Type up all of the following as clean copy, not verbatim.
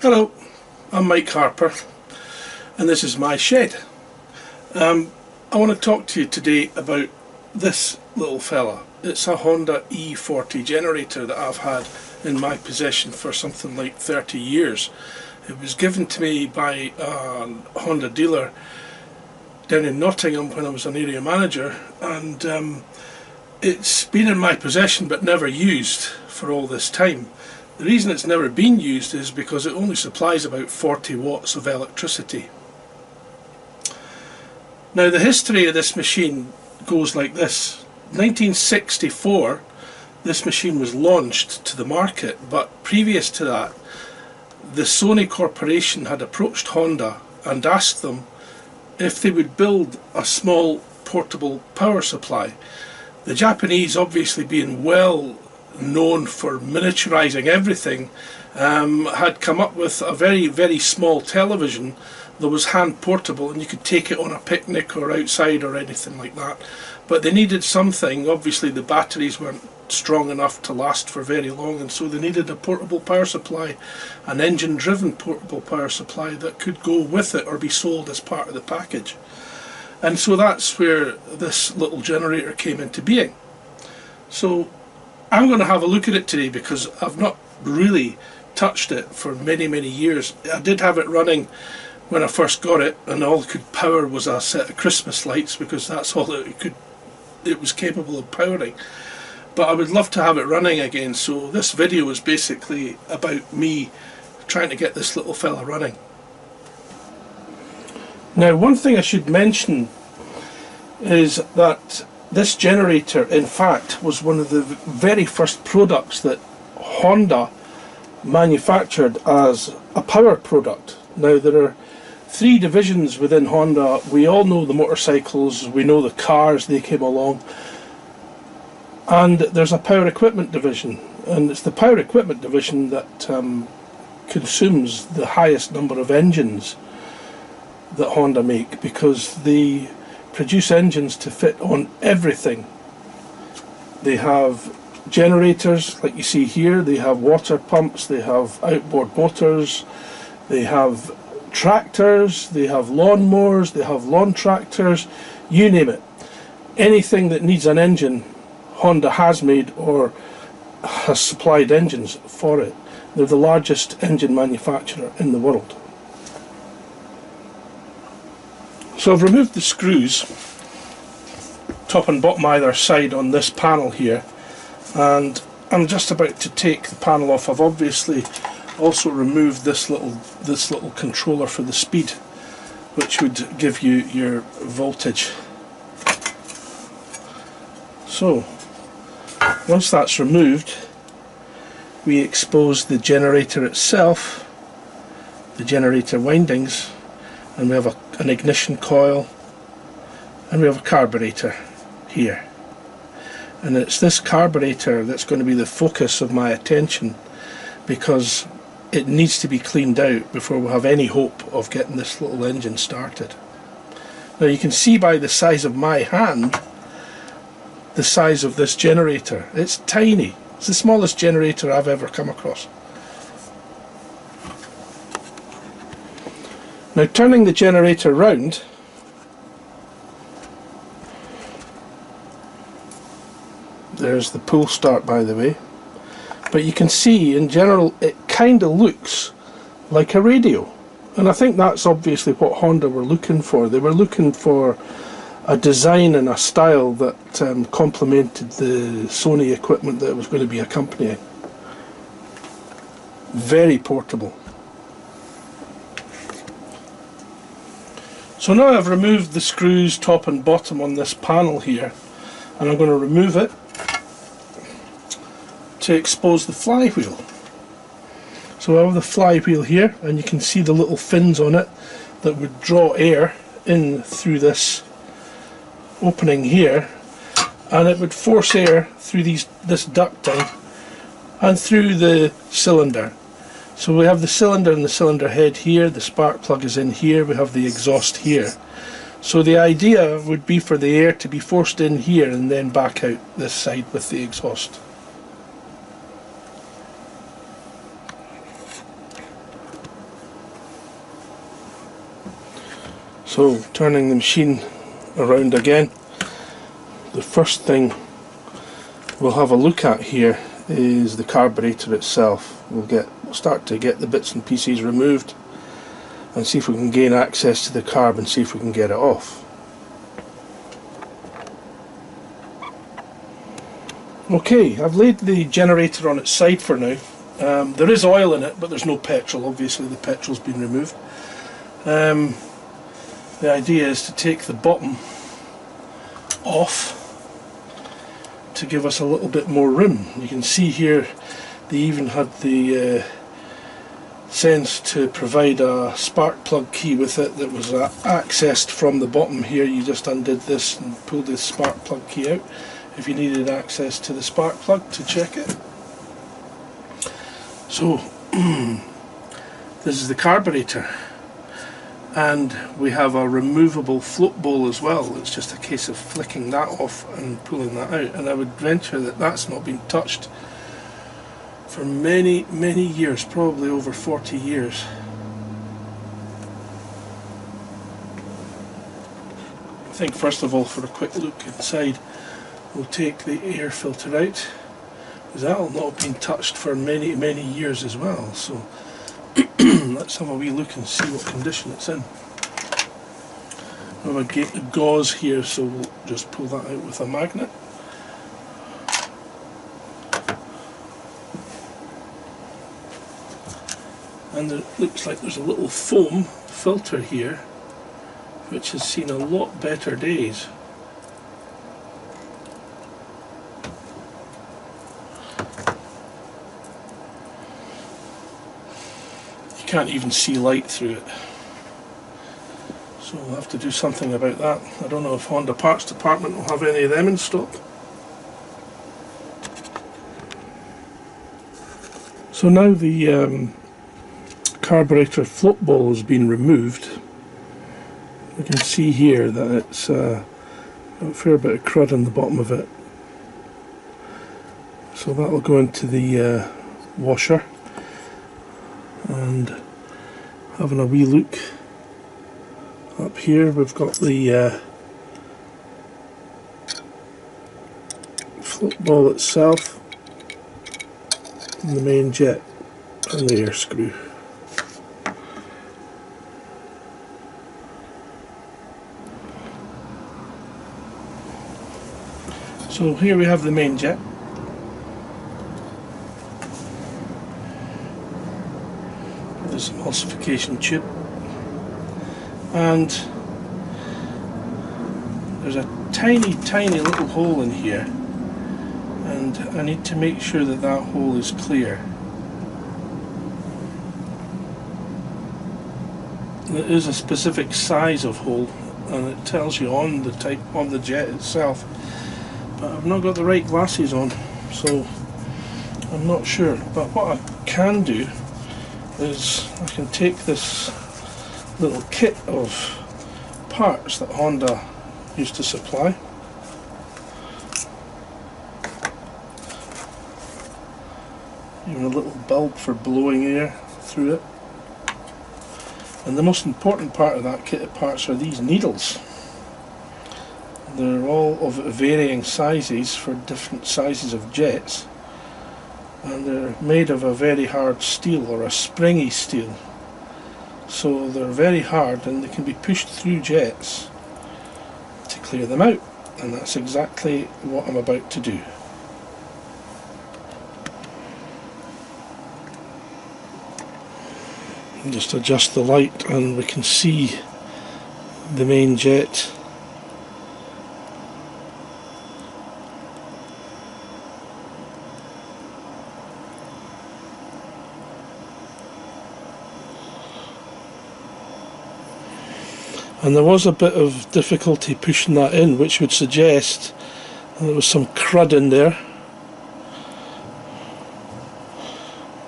Hello, I'm Mike Harper and this is my shed. I want to talk to you today about this little fella. It's a Honda E40 generator that I've had in my possession for something like 30 years. It was given to me by a Honda dealer down in Nottingham when I was an area manager, and it's been in my possession but never used for all this time. The reason it's never been used is because it only supplies about 40 watts of electricity. Now the history of this machine goes like this. 1964 this machine was launched to the market, but previous to that the Sony Corporation had approached Honda and asked them if they would build a small portable power supply. The Japanese, obviously being well known for miniaturizing everything, had come up with a very small television that was hand portable, and you could take it on a picnic or outside or anything like that. But they needed something. Obviously the batteries weren't strong enough to last for very long, and so they needed a portable power supply, an engine driven portable power supply that could go with it or be sold as part of the package. And so that's where this little generator came into being. So I'm going to have a look at it today because I've not really touched it for many years. I did have it running when I first got it, and all it could power was a set of Christmas lights because that's all it was capable of powering. But I would love to have it running again, so this video is basically about me trying to get this little fella running. Now, one thing I should mention is that this generator in fact was one of the very first products that Honda manufactured as a power product. Now there are three divisions within Honda. We all know the motorcycles, we know the cars, they came along, and there's a power equipment division, and it's the power equipment division that consumes the highest number of engines that Honda make, because they produce engines to fit on everything. They have generators like you see here, they have water pumps, they have outboard motors, they have tractors, they have lawnmowers, they have lawn tractors, you name it. Anything that needs an engine, Honda has made or has supplied engines for it. They're the largest engine manufacturer in the world. So I've removed the screws, top and bottom either side, on this panel here, and I'm just about to take the panel off. I've obviously also removed this little controller for the speed, which would give you your voltage. So once that's removed, we expose the generator itself, the generator windings, and we have an ignition coil, and we have a carburetor here. And it's this carburetor that's going to be the focus of my attention, because it needs to be cleaned out before we have any hope of getting this little engine started. Now you can see by the size of my hand the size of this generator. It's tiny. It's the smallest generator I've ever come across. Now, turning the generator round, there's the pull start, by the way, but you can see in general it kind of looks like a radio, and I think that's obviously what Honda were looking for. They were looking for a design and a style that complemented the Sony equipment that it was going to be accompanying. Very portable. So now I've removed the screws top and bottom on this panel here, and I'm going to remove it to expose the flywheel. So I have the flywheel here, and you can see the little fins on it that would draw air in through this opening here, and it would force air through this ducting and through the cylinder. So we have the cylinder and the cylinder head here, the spark plug is in here, we have the exhaust here. So the idea would be for the air to be forced in here and then back out this side with the exhaust. So turning the machine around again, the first thing we'll have a look at here is the carburetor itself. We'll start to get the bits and pieces removed and see if we can gain access to the carb and see if we can get it off. Okay, I've laid the generator on its side for now. There is oil in it, but there's no petrol. Obviously the petrol's been removed. The idea is to take the bottom off to give us a little bit more room. You can see here they even had the sense to provide a spark plug key with it that was accessed from the bottom here. You just undid this and pulled the spark plug key out if you needed access to the spark plug to check it. So this is the carburetor, and we have a removable float bowl as well. It's just a case of flicking that off and pulling that out, and I would venture that that's not been touched for many years, probably over 40 years. I think first of all, for a quick look inside, we'll take the air filter out, because that will not have been touched for many years as well. So let's have a wee look and see what condition it's in. We have a gauze here, so we'll just pull that out with a magnet. And it looks like there's a little foam filter here which has seen a lot better days. You can't even see light through it, so we'll have to do something about that. I don't know if Honda Parts Department will have any of them in stock. So now the carburetor float bowl has been removed. We can see here that it's a fair bit of crud on the bottom of it, so that will go into the washer. And having a wee look up here, we've got the float ball itself, and the main jet, and the air screw. So here we have the main jet. This emulsification tube, and there's a tiny little hole in here, and I need to make sure that that hole is clear. It is a specific size of hole, and it tells you on the type of the jet itself, but I've not got the right glasses on, so I'm not sure. But what I can do is I can take this little kit of parts that Honda used to supply, even a little bulb for blowing air through it, and the most important part of that kit of parts are these needles. They're all of varying sizes for different sizes of jets, and they're made of a very hard steel, or a springy steel. So they're very hard and they can be pushed through jets to clear them out, and that's exactly what I'm about to do. And just adjust the light and we can see the main jet. And there was a bit of difficulty pushing that in, which would suggest there was some crud in there,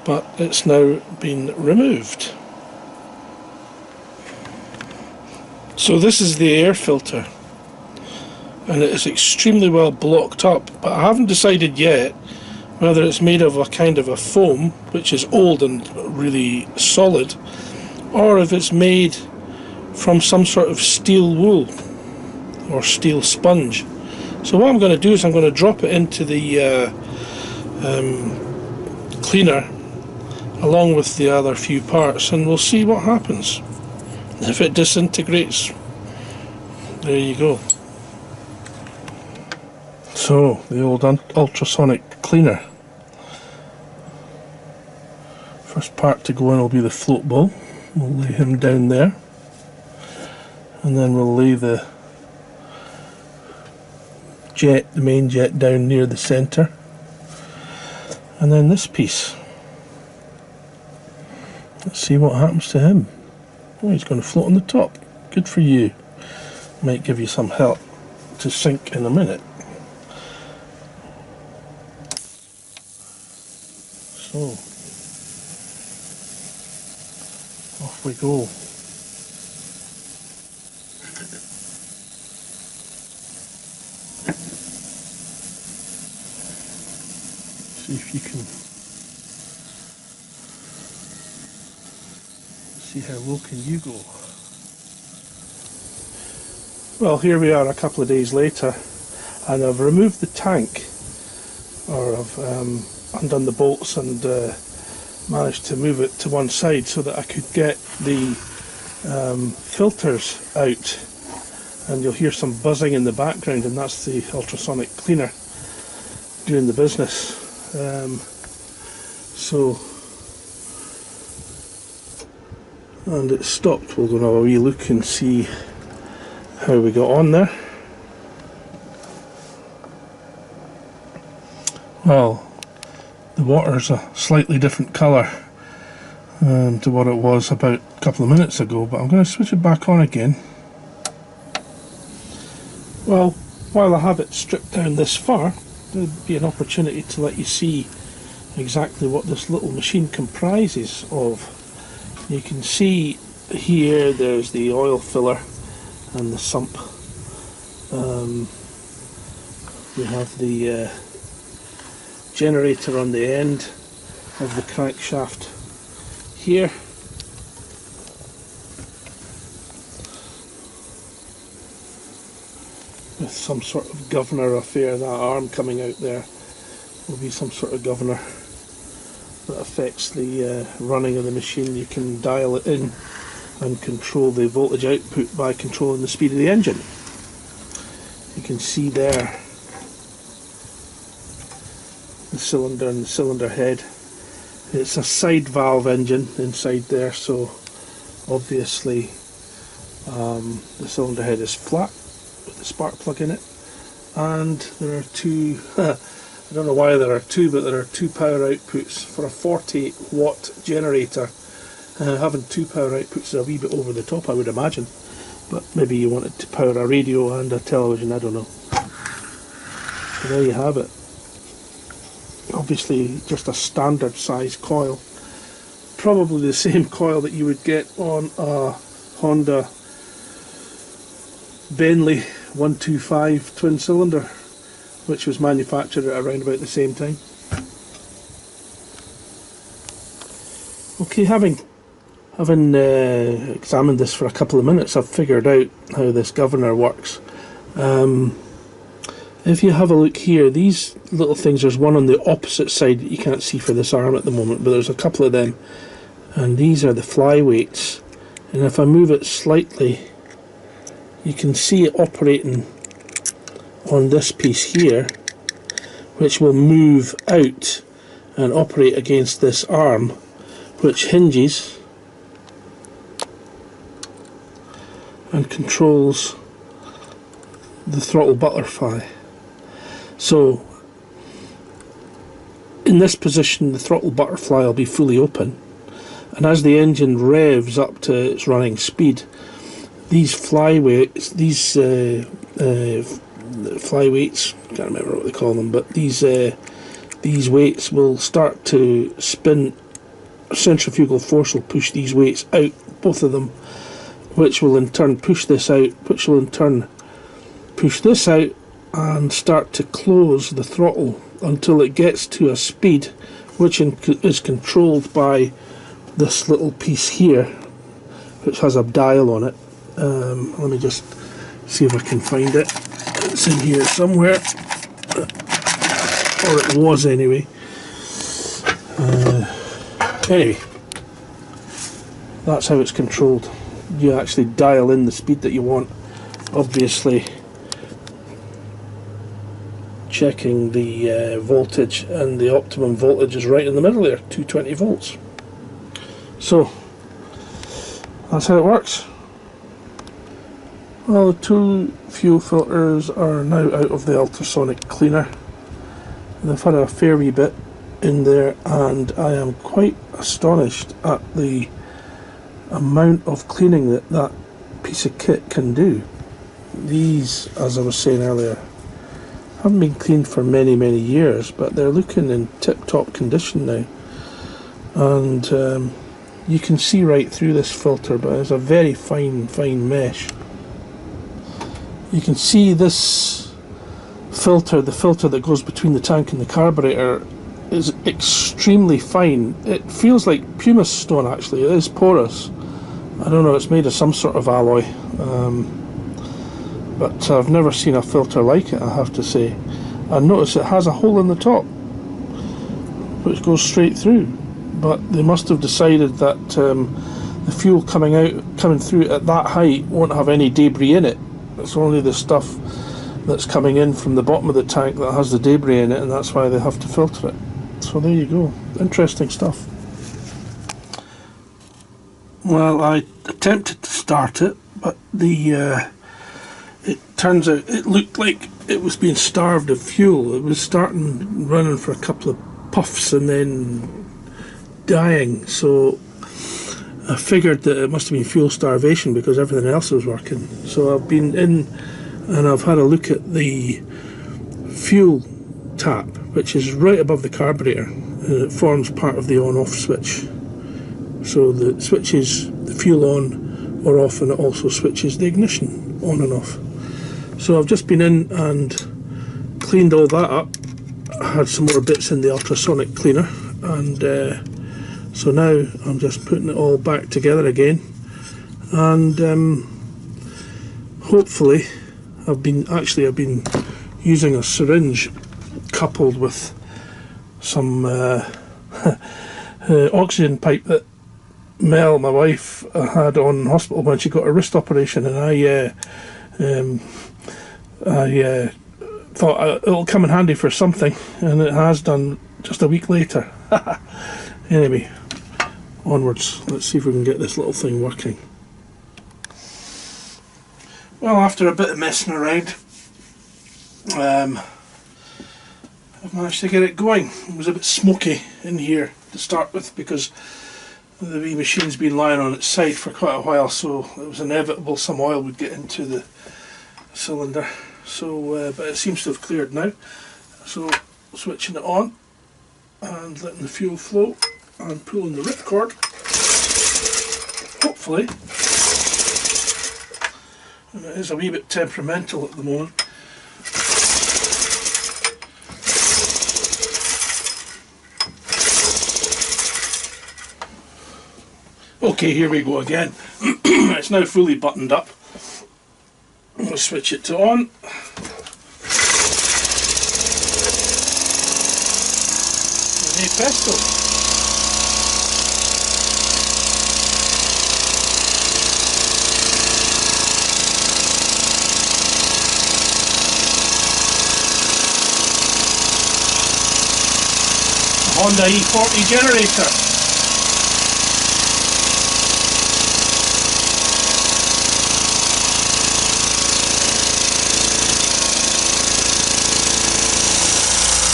but it's now been removed. So this is the air filter, and it is extremely well blocked up, but I haven't decided yet whether it's made of a kind of a foam, which is old and really solid, or if it's made from some sort of steel wool or steel sponge. So what I'm going to do is I'm going to drop it into the cleaner along with the other few parts, and we'll see what happens. If it disintegrates, there you go. So the old ultrasonic cleaner. First part to go in will be the float ball. We'll lay him down there, and then we'll lay the main jet down near the centre, and then this piece. Let's see what happens to him. Oh, he's going to float on the top. Good for you. Might give you some help to sink in a minute. So off we go. See if you can see how low can you go. Well, here we are a couple of days later, and I've removed the tank, or I've undone the bolts and managed to move it to one side so that I could get the filters out, and you'll hear some buzzing in the background, and that's the ultrasonic cleaner doing the business. And it stopped. We'll go and have a wee look and see how we got on there. Well, the water's a slightly different colour to what it was about a couple of minutes ago, but I'm going to switch it back on again. Well, while I have it stripped down this far, there'll be an opportunity to let you see exactly what this little machine comprises of. You can see here there's the oil filler and the sump. We have the generator on the end of the crankshaft here. With some sort of governor affair, that arm coming out there will be some sort of governor that affects the running of the machine. You can dial it in and control the voltage output by controlling the speed of the engine. You can see there the cylinder and the cylinder head. It's a side valve engine inside there, so obviously the cylinder head is flat with the spark plug in it, and there are two I don't know why there are two, but there are two power outputs for a 40 watt generator. Having two power outputs is a wee bit over the top, I would imagine, but maybe you wanted to power a radio and a television, I don't know. So there you have it. Obviously just a standard size coil, probably the same coil that you would get on a Honda Bentley 125 twin cylinder, which was manufactured at around about the same time. Okay, having examined this for a couple of minutes, I've figured out how this governor works. If you have a look here, these little things, there's one on the opposite side that you can't see for this arm at the moment, but there's a couple of them, and these are the flyweights, and if I move it slightly you can see it operating on this piece here, which will move out and operate against this arm, which hinges and controls the throttle butterfly. So in this position the throttle butterfly will be fully open, and as the engine revs up to its running speed, these flyweights, flyweights, can't remember what they call them, but these weights will start to spin. Centrifugal force will push these weights out, both of them, which will in turn push this out, which will in turn push this out and start to close the throttle until it gets to a speed which is controlled by this little piece here, which has a dial on it, Let me just see if I can find it. It's in here somewhere, or it was anyway. Anyway, that's how it's controlled. You actually dial in the speed that you want, obviously checking the voltage, and the optimum voltage is right in the middle there, 220 volts. So that's how it works. Well, the two fuel filters are now out of the ultrasonic cleaner. They've had a fair wee bit in there, and I am quite astonished at the amount of cleaning that that piece of kit can do. These, as I was saying earlier, haven't been cleaned for many years, but they're looking in tip-top condition now, and you can see right through this filter, but it's a very fine mesh. You can see this filter, the filter that goes between the tank and the carburetor, is extremely fine. It feels like pumice stone actually. It is porous. I don't know, it's made of some sort of alloy, but I've never seen a filter like it, I have to say. And notice it has a hole in the top which goes straight through, but they must have decided that the fuel coming through at that height won't have any debris in it. It's only the stuff that's coming in from the bottom of the tank that has the debris in it, and that's why they have to filter it. So there you go, interesting stuff. Well, I attempted to start it, but it turns out it looked like it was being starved of fuel. It was running for a couple of puffs and then dying, so I figured that it must have been fuel starvation because everything else was working. So I've been in and I've had a look at the fuel tap, which is right above the carburetor, and it forms part of the on-off switch. So the switches the fuel on or off, and it also switches the ignition on and off. So I've just been in and cleaned all that up. I had some more bits in the ultrasonic cleaner, and so now I'm just putting it all back together again, and hopefully I've been using a syringe coupled with some oxygen pipe that Mel, my wife, had on hospital when she got her wrist operation, and I thought it'll come in handy for something, and it has done just a week later. Anyway, onwards. Let's see if we can get this little thing working. Well, after a bit of messing around, I've managed to get it going. It was a bit smoky in here to start with because the wee machine's been lying on its side for quite a while, so it was inevitable some oil would get into the cylinder. So, but it seems to have cleared now. So, switching it on and letting the fuel flow and pulling the ripcord. Hopefully, and it is a wee bit temperamental at the moment. Okay, here we go again. It's now fully buttoned up. We'll switch it to on. And hey presto! Honda E40 Generator.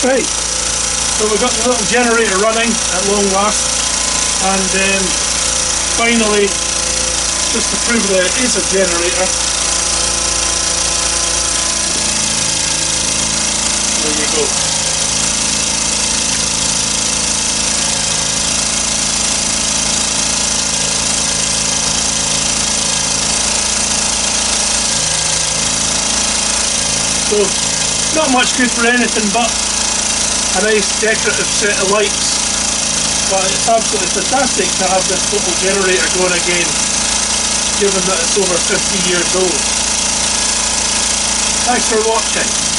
Right, so we've got the little generator running at long last, and finally, just to prove that it is a generator, there you go. So, not much good for anything but a nice decorative set of lights, but it's absolutely fantastic to have this little generator going again. given that it's over 50 years old. Thanks for watching.